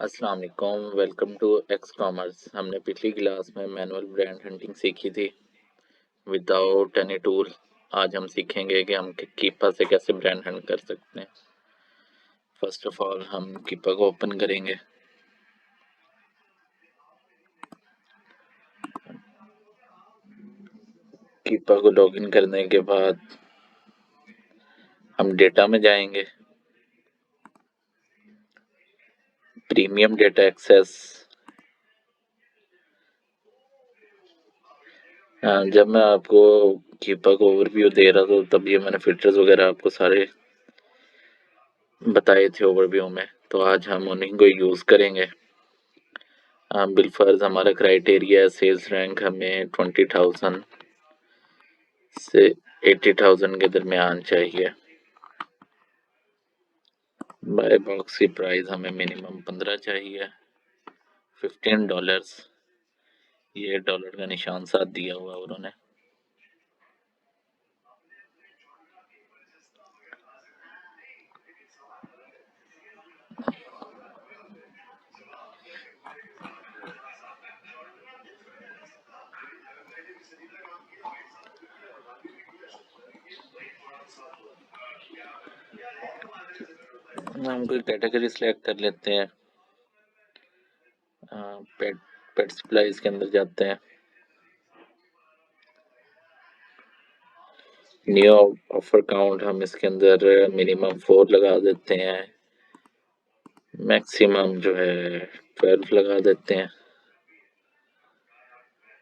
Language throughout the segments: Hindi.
अस्सलाम वालेकुम, वेलकम टू एक्स कॉमर्स। हमने पिछली क्लास में मैनुअल ब्रांड हंटिंग सीखी थी विदाउट एनी टूल। आज हम सीखेंगे कि हम कीपा से कैसे ब्रांड हंट कर सकते हैं। फर्स्ट ऑफ ऑल हम कीपा को ओपन करेंगे। कीपा को लॉगिन करने के बाद हम डेटा में जाएंगे, प्रीमियम डेटा एक्सेस। जब मैं आपको कीपा को ओवरव्यू दे रहा था तब ये मैंने फिल्टर्स वगैरह आपको सारे बताए थे ओवरव्यू में, तो आज हम उन्हीं को यूज़ करेंगे। बिलफर्ज हमारा क्राइटेरिया है सेल्स रैंक हमें 20,000 से 80,000 के दरमियान चाहिए। बाय बॉक्स की प्राइस हमें मिनिमम 15 चाहिए। $15, ये डॉलर का निशान साथ दिया हुआ उन्होंने। हम कोई कैटेगरी सिलेक्ट कर लेते हैं। पेट सप्लाईज के अंदर जाते हैं। न्यू ऑफर काउंट हम इसके अंदर मिनिमम 4 लगा देते हैं, मैक्सिमम जो है 12 लगा देते हैं।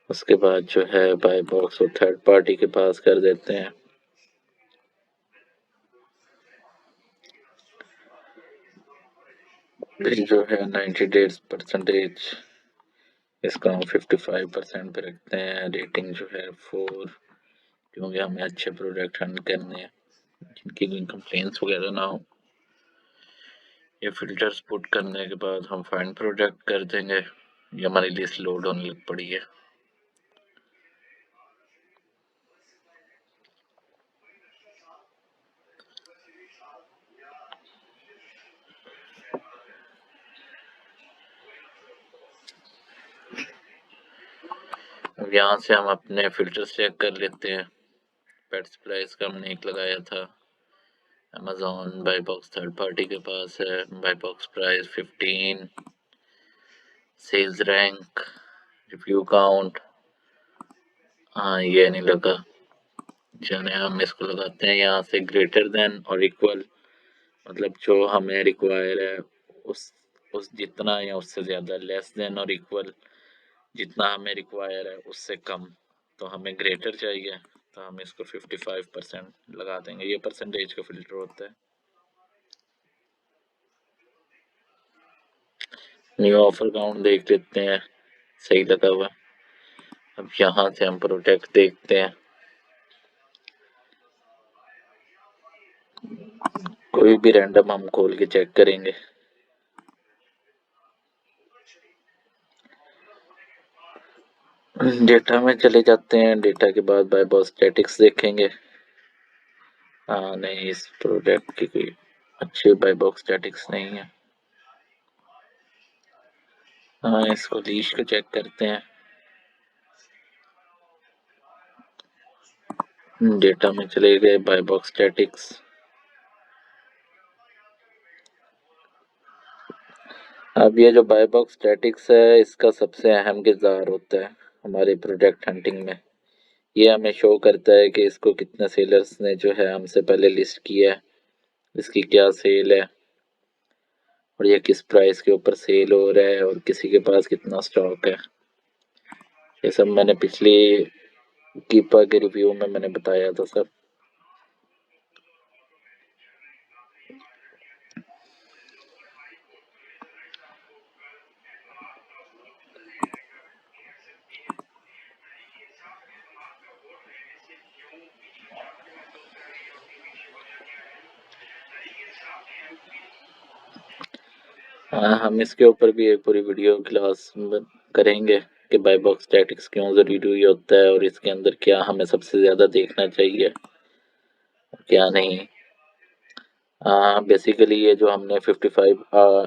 उसके बाद जो है बाय बॉक्स और थर्ड पार्टी के पास कर देते हैं। फिर जो है 90 डेज परसेंटेज इसका हम 55% पे रखते हैं। रेटिंग जो है 4, क्योंकि हमें अच्छे प्रोडक्ट हंट करने हैं जिनकी कोई कंप्लेंट्स वगैरह ना हो। ये फिल्टर्स पुट करने के बाद हम फाइंड प्रोडक्ट कर देंगे। ये हमारी लिस्ट लोड होने लग पड़ी है। अब यहाँ से हम अपने फिल्टर चेक कर लेते हैं। पेट सप्लाईज का हमने एक लगाया था, Amazon buy box third party के पास है। Buy box price 15, sales rank, review count, हाँ ये नहीं लगा। चलिए हम इसको लगाते हैं यहाँ से ग्रेटर देन और इक्वल, मतलब जो हमें रिक्वायर है उस जितना या उससे ज़्यादा। लेस देन और इक्वल, जितना हमें रिक्वायर है उससे कम। तो हमें ग्रेटर चाहिए तो हम इसको 55% लगा देंगे। ये परसेंटेज का फिल्टर होता है। न्यू ऑफर काउंट देख लेते हैं, सही लगा हुआ। अब यहाँ से हम प्रोडक्ट देखते हैं। कोई भी रैंडम हम खोल के चेक करेंगे। डेटा में चले जाते हैं। डेटा के बाद बाय बॉक्स स्टैटिक्स देखेंगे। हाँ नहीं, इस प्रोडक्ट की कोई अच्छी बाय बॉक्स स्टैटिक्स नहीं है। हाँ इसको लीश को चेक करते हैं। डेटा में चले गए, बाय बॉक्स स्टैटिक्स। अब ये जो बाय बॉक्स स्टैटिक्स है इसका सबसे अहम किरदार होता है हमारे प्रोडक्ट हंटिंग में। ये हमें शो करता है कि इसको कितने सेलर्स ने जो है हमसे पहले लिस्ट किया है, इसकी क्या सेल है और ये किस प्राइस के ऊपर सेल हो रहा है और किसी के पास कितना स्टॉक है। ये सब मैंने पिछली कीपा के रिव्यू में मैंने बताया था सब। हाँ हम इसके ऊपर भी एक पूरी वीडियो क्लास करेंगे कि बाय बॉक्स स्टैटिक्स क्यों ज़रूरी होता है और इसके अंदर क्या हमें सबसे ज़्यादा देखना चाहिए और क्या नहीं। बेसिकली ये जो हमने 55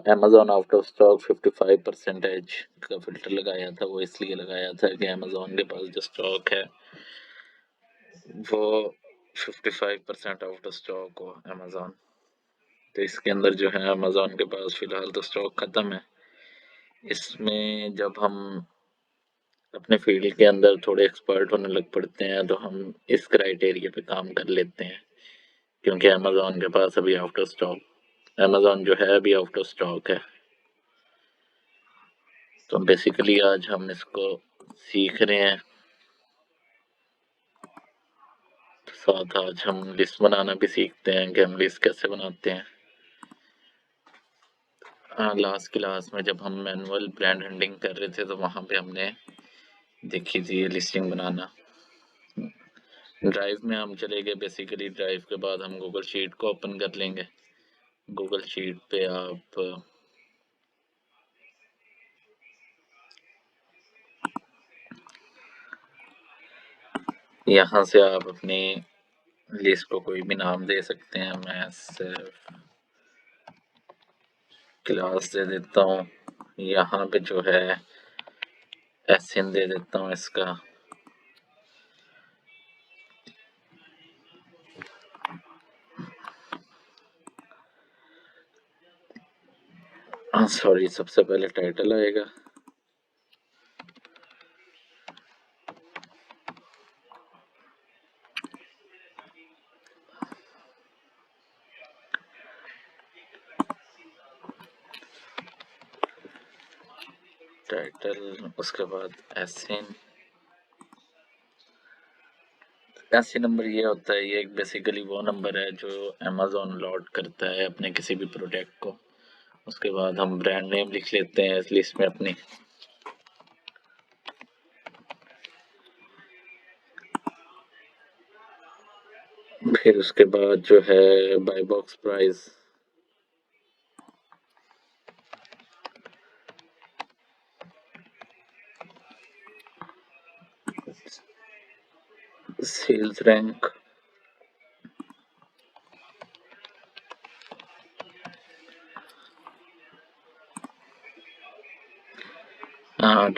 अमेज़ॉन आउट ऑफ स्टॉक 55% का फ़िल्टर लगाया था, वो इसलिए लगाया था कि अमेज़ॉन के पास जो स्टॉक है वो 55% आउट ऑफ स्टॉक हो अमेज़ॉन। तो इसके अंदर जो है अमेज़ॉन के पास फ़िलहाल तो स्टॉक ख़त्म है। इसमें जब हम अपने फील्ड के अंदर थोड़े एक्सपर्ट होने लग पड़ते हैं तो हम इस क्राइटेरिया पे काम कर लेते हैं, क्योंकि अमेज़ॉन के पास अभी आउट ऑफ स्टॉक अमेज़ॉन जो है अभी आउट ऑफ स्टॉक है। तो बेसिकली आज हम इसको सीख रहे हैं, साथ आज हम लिस्ट बनाना भी सीखते हैं कि हम लिस्ट कैसे बनाते हैं। लास्ट क्लास में जब हम मैनुअल ब्रांड हंटिंग कर रहे थे तो वहाँ पे हमने देखी थी ये लिस्टिंग बनाना। ड्राइव में हम चले गए, बेसिकली ड्राइव के बाद हम गूगल शीट को ओपन कर लेंगे। गूगल शीट पे आप यहाँ से आप अपनी लिस्ट को कोई भी नाम दे सकते हैं। मैं सिर्फ क्लास दे देता हूँ। यहाँ पे जो है एसएन दे देता हूँ इसका। सॉरी, सबसे पहले टाइटल आएगा। टाइटल, उसके बाद एसएन। ऐसी नंबर ये होता है, ये बेसिकली वो नंबर है जो अमेज़ॉन लॉट करता है अपने किसी भी प्रोडक्ट को। उसके बाद हम ब्रांड नेम लिख लेते हैं इस लिस्ट में अपनी। फिर उसके बाद जो है buy box price, sales rank,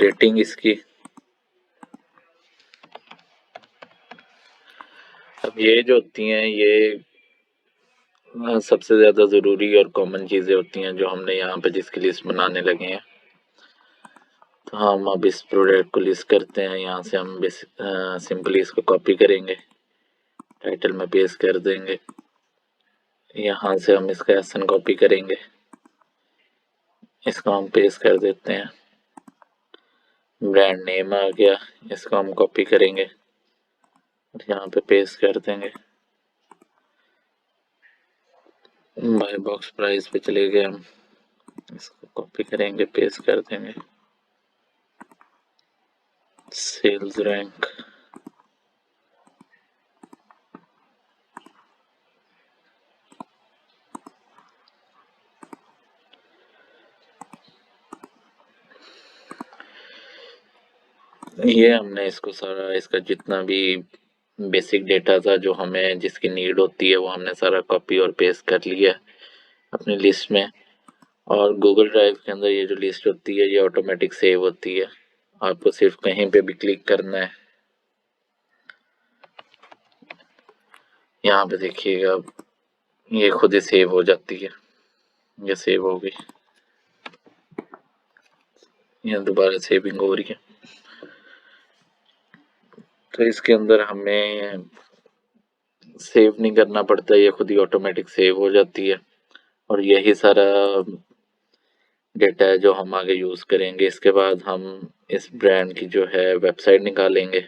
rating इसकी। अब ये जो होती हैं ये सबसे ज़्यादा ज़रूरी और कॉमन चीज़ें होती हैं जो हमने यहाँ पे जिसकी लिस्ट बनाने लगे हैं। तो हम अब इस प्रोडक्ट को लिस्ट करते हैं। यहाँ से हम सिंपली इसको कॉपी करेंगे, टाइटल में पेस्ट कर देंगे। यहाँ से हम इसका एसएन कॉपी करेंगे, इसको हम पेस्ट कर देते हैं। ब्रांड नेम आ गया, इसको हम कॉपी करेंगे और यहाँ पे पेस्ट कर देंगे। बाय बॉक्स प्राइस पे चले गए हम, इसको कॉपी करेंगे, पेस्ट कर देंगे। सेल्स रैंक, ये हमने इसको सारा, इसका जितना भी बेसिक डेटा था जो हमें जिसकी नीड होती है वो हमने सारा कॉपी और पेस्ट कर लिया अपनी लिस्ट में। और गूगल ड्राइव के अंदर ये जो लिस्ट होती है ये ऑटोमेटिक सेव होती है, आपको सिर्फ कहीं पे भी क्लिक करना है। यहाँ पे देखिएगा ये खुद ही सेव हो जाती है, ये सेव हो गई, यहाँ दोबारा सेविंग हो रही है। तो इसके अंदर हमें सेव नहीं करना पड़ता, ये खुद ही ऑटोमेटिक सेव हो जाती है। और यही सारा डेटा है जो हम आगे यूज़ करेंगे। इसके बाद हम इस ब्रांड की जो है वेबसाइट निकालेंगे।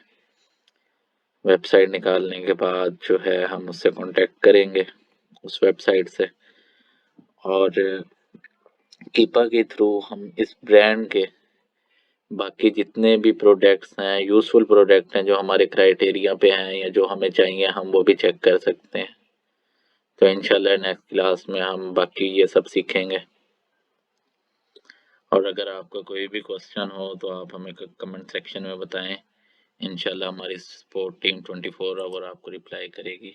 वेबसाइट निकालने के बाद जो है हम उससे कांटेक्ट करेंगे उस वेबसाइट से, और कीपा के थ्रू हम इस ब्रांड के बाकी जितने भी प्रोडक्ट्स हैं, यूज़फुल प्रोडक्ट हैं जो हमारे क्राइटेरिया पे हैं या जो हमें चाहिए, हम वो भी चेक कर सकते हैं। तो इंशाल्लाह नेक्स्ट क्लास में हम बाकी ये सब सीखेंगे। और अगर आपका कोई भी क्वेश्चन हो तो आप हमें कमेंट सेक्शन में बताएं। इंशाल्लाह हमारी सपोर्ट टीम 24 आवर आपको रिप्लाई करेगी।